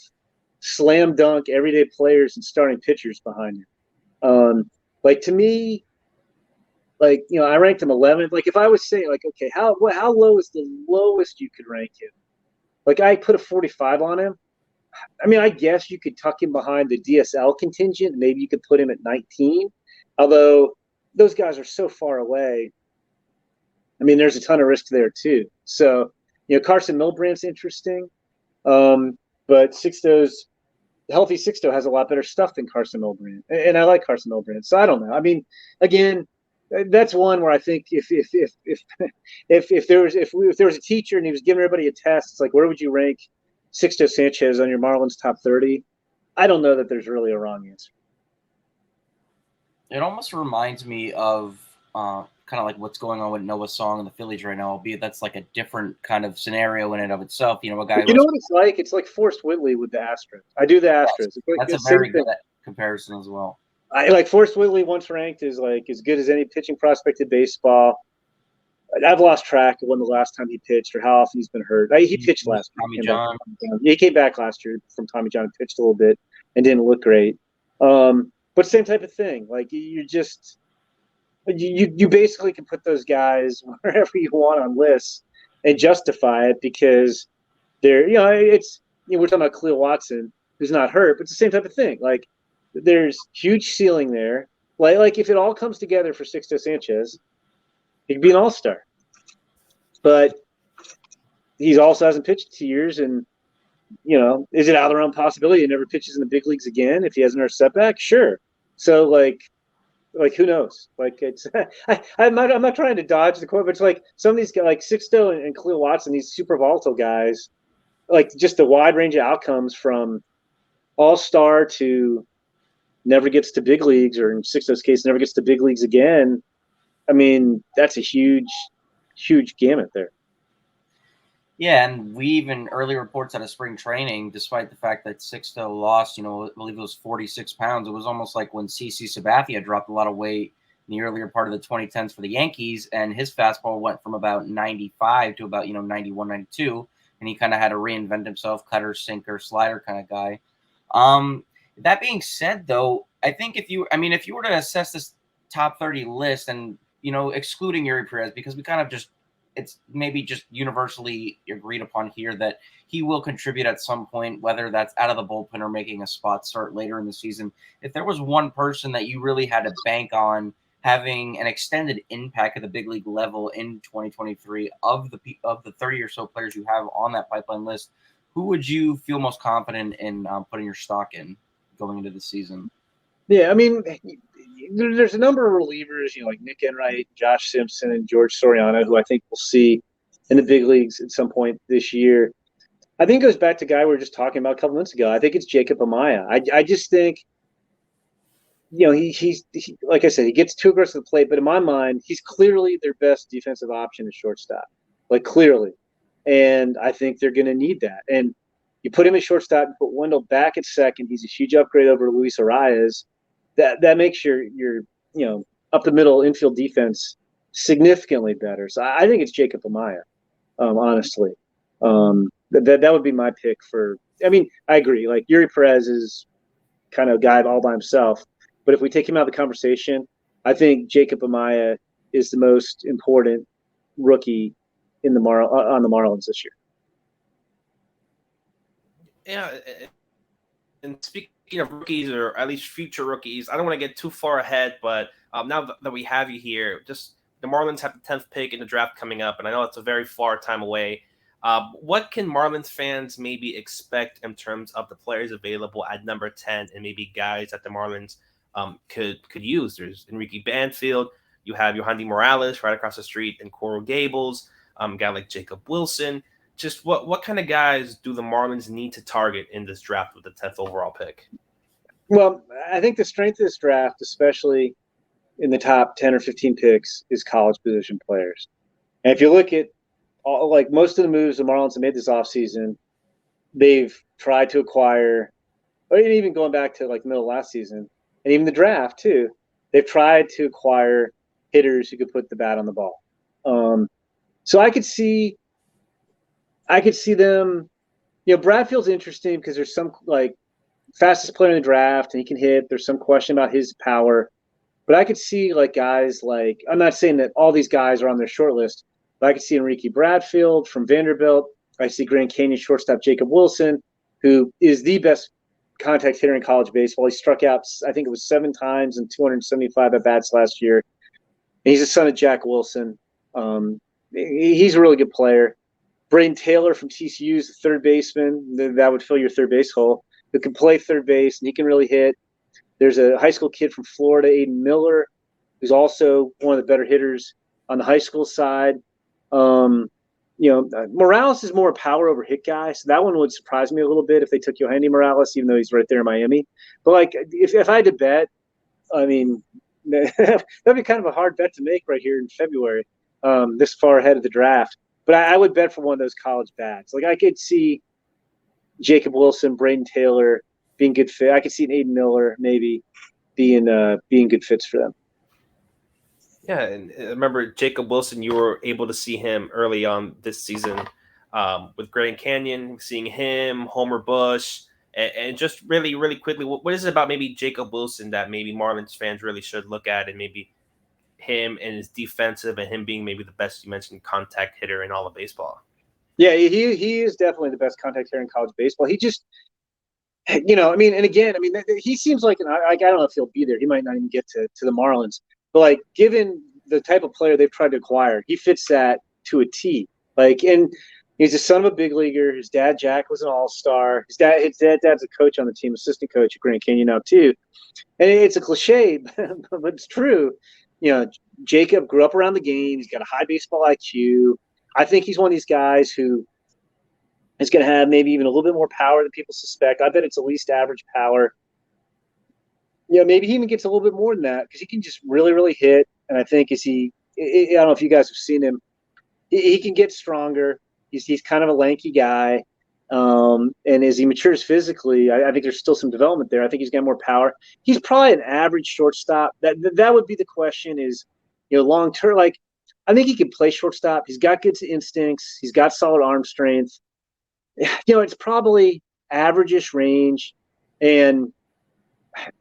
slam dunk everyday players and starting pitchers behind him. Like to me, like I ranked him 11th. Like if I was saying, like, okay, how low is the lowest you could rank him? Like I put a 45 on him. I mean, I guess you could tuck him behind the DSL contingent. Maybe you could put him at 19. Although those guys are so far away. I mean, there's a ton of risk there too. So, Carson Milbrand's interesting. But healthy Sixto has a lot better stuff than Carson Milbrand. And I like Carson Milbrand. So I don't know. I mean, again, that's one where I think if there was a teacher and he was giving everybody a test, it's like, where would you rank Sixto Sánchez on your Marlins top 30? I don't know that there's really a wrong answer. It almost reminds me of kind of like what's going on with Noah Song and the Phillies right now, albeit that's like a different kind of scenario in and of itself. A guy. You know what it's like? It's like Forrest Whitley with the Astros. I do the Astros. That's a very good comparison as well. I like Forrest Whitley once ranked as like as good as any pitching prospect in baseball. I've lost track of when the last time he pitched or how often he's been hurt. He pitched last Tommy John. He came back last year from Tommy John and pitched a little bit and didn't look great. But same type of thing. Like you basically can put those guys wherever you want on lists and justify it because they're we're talking about Kahlil Watson who's not hurt, but it's the same type of thing. Like there's huge ceiling there. Like if it all comes together for Sixto Sánchez, he could be an all-star. But he also hasn't pitched 2 years, and is it out of the realm possibility he never pitches in the big leagues again if he has another setback? Sure. So like who knows? Like it's I'm not trying to dodge the quote, but it's like some of these guys like Sixto and Kahlil Watson, these super volatile guys, like just a wide range of outcomes from all-star to never gets to big leagues, or in Sixto's case, never gets to big leagues again. I mean, that's a huge, huge gamut there. Yeah, and we even early reports out of spring training, despite the fact that Sixto lost, I believe it was 46 pounds. It was almost like when CC Sabathia dropped a lot of weight in the earlier part of the 2010s for the Yankees, and his fastball went from about 95 to about 91, 92, and he kind of had to reinvent himself, cutter, sinker, slider kind of guy. That being said, though, I think if you were to assess this top 30 list and excluding Eury Pérez, because we kind of it's maybe just universally agreed upon here that he will contribute at some point, whether that's out of the bullpen or making a spot start later in the season. If there was one person that you really had to bank on having an extended impact at the big league level in 2023 of the 30 or so players you have on that pipeline list, who would you feel most confident in putting your stock in going into the season? Yeah, I mean, there's a number of relievers, like Nick Enright, Josh Simpson, and George Soriano, who I think we'll see in the big leagues at some point this year. I think it goes back to a guy we were just talking about a couple minutes ago. I think it's Jacob Amaya. I just think, he's like I said, he gets too aggressive at the plate, but in my mind, he's clearly their best defensive option at shortstop, like clearly. And I think they're going to need that. And you put him at shortstop and put Wendell back at second. He's a huge upgrade over Luis Arias. That makes your up the middle infield defense significantly better. So I think it's Jacob Amaya, honestly. That would be my pick for. I mean, I agree. Like Eury Pérez is kind of a guy all by himself, but if we take him out of the conversation, I think Jacob Amaya is the most important rookie in on the Marlins this year. Yeah, and speaking of rookies, or at least future rookies, I don't want to get too far ahead, but now that we have you here, just the Marlins have the 10th pick in the draft coming up, and I know it's a very far time away. What can Marlins fans maybe expect in terms of the players available at number 10 and maybe guys that the Marlins could use? There's Enrique Banfield. You have Yohandy Morales right across the street in Coral Gables, a guy like Jacob Wilson. Just what kind of guys do the Marlins need to target in this draft with the 10th overall pick? Well, I think the strength of this draft, especially in the top 10 or 15 picks, is college position players. And if you look at most of the moves the Marlins have made this offseason, they've tried to acquire, or even going back to like middle of last season, and even the draft too, they've tried to acquire hitters who could put the bat on the ball. So I could see them. Bradfield's interesting because there's some like fastest player in the draft and he can hit. There's some question about his power, but I could see like guys like, I'm not saying that all these guys are on their short list, but I could see Enrique Bradfield from Vanderbilt. I see Grand Canyon shortstop Jacob Wilson, who is the best contact hitter in college baseball. He struck out, I think it was 7 times and 275 at bats last year. And he's the son of Jack Wilson. He's a really good player. Braden Taylor from TCU is the third baseman. That would fill your third base hole. Who can play third base and he can really hit. There's a high school kid from Florida, Aiden Miller, who's also one of the better hitters on the high school side. Morales is more a power over hit guy, so that one would surprise me a little bit if they took Yohandy Morales, even though he's right there in Miami. But like, if I had to bet, I mean, that'd be kind of a hard bet to make right here in February, this far ahead of the draft. But I would bet for one of those college bats. Like I could see Jacob Wilson, Braden Taylor being good fit. I could see an Aiden Miller maybe being good fits for them. Yeah, and remember Jacob Wilson, you were able to see him early on this season with Grand Canyon, seeing him, Homer Bush, and just really, really quickly, what is it about maybe Jacob Wilson that maybe Marlins fans really should look at, and maybe him and his defensive and him being maybe the best, you mentioned, contact hitter in all of baseball? Yeah, he is definitely the best contact hitter in college baseball. He just, and again, he seems like I don't know if he'll be there. He might not even get to the Marlins. But like, given the type of player they've tried to acquire, he fits that to a T. Like, and he's the son of a big leaguer. His dad Jack was an all-star. His dad's a coach on the team, assistant coach at Grand Canyon now too. And it's a cliche, but it's true. Jacob grew up around the game. He's got a high baseball IQ. I think he's one of these guys who is going to have maybe even a little bit more power than people suspect. I bet it's at least average power. Maybe he even gets a little bit more than that because he can just really, really hit. And I think I don't know if you guys have seen him, he can get stronger. He's kind of a lanky guy. And as he matures physically, I think there's still some development there. I think he's got more power. He's probably an average shortstop. That would be the question is, long term, like, I think he can play shortstop. He's got good instincts. He's got solid arm strength. It's probably average-ish range. And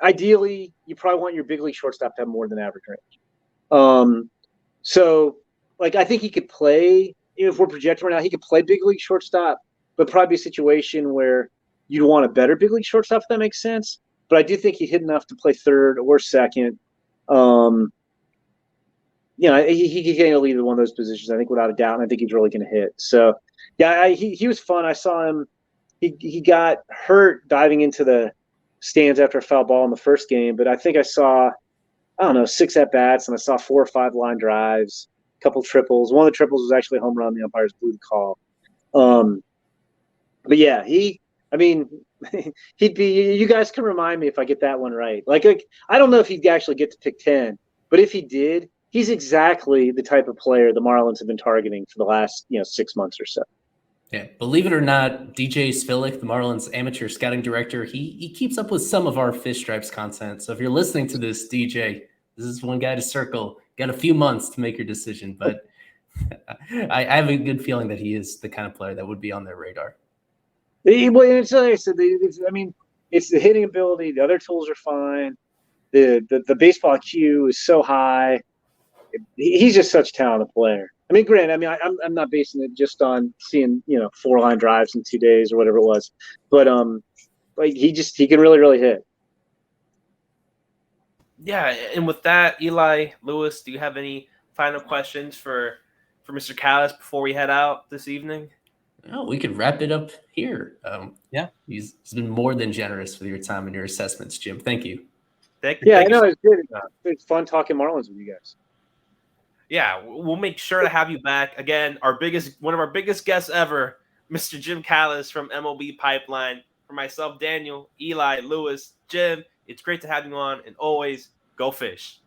ideally, you probably want your big league shortstop to have more than average range. So, like, I think he could play, if we're projecting right now, he could play big league shortstop, but probably be a situation where you'd want a better big league shortstop, if that makes sense. But I do think he hit enough to play third or second. He can get either one of those positions, I think, without a doubt, and I think he's really going to hit. So, yeah, he was fun. I saw him. He got hurt diving into the stands after a foul ball in the first game, but I think I saw, 6 at-bats, and I saw 4 or 5 line drives, a couple triples. One of the triples was actually a home run. The umpires blew the call. But, yeah, he'd be – you guys can remind me if I get that one right. Like, I don't know if he'd actually get to pick 10, but if he did – he's exactly the type of player the Marlins have been targeting for the last 6 months or so. Yeah, believe it or not, DJ Svilik, the Marlins amateur scouting director, he keeps up with some of our Fish Stripes content. So if you're listening to this, DJ, this is one guy to circle. Got a few months to make your decision, but I have a good feeling that he is the kind of player that would be on their radar. It's like I said, it's the hitting ability. The other tools are fine. The baseball IQ is so high. He's just such a talented player. Granted, I'm not basing it just on seeing 4 line drives in 2 days or whatever it was, but he can really, really hit. Yeah, and with that, Eli, Lewis, do you have any final questions for Mr. Callis before we head out this evening? No, we could wrap it up here. Yeah, he's been more than generous with your time and your assessments, Jim. Thank you. Thank you. It's good. It's fun talking Marlins with you guys. Yeah, we'll make sure to have you back again. One of our biggest guests ever, Mr. Jim Callis from MLB Pipeline. For myself, Daniel, Eli, Lewis, Jim, it's great to have you on, and always go Fish.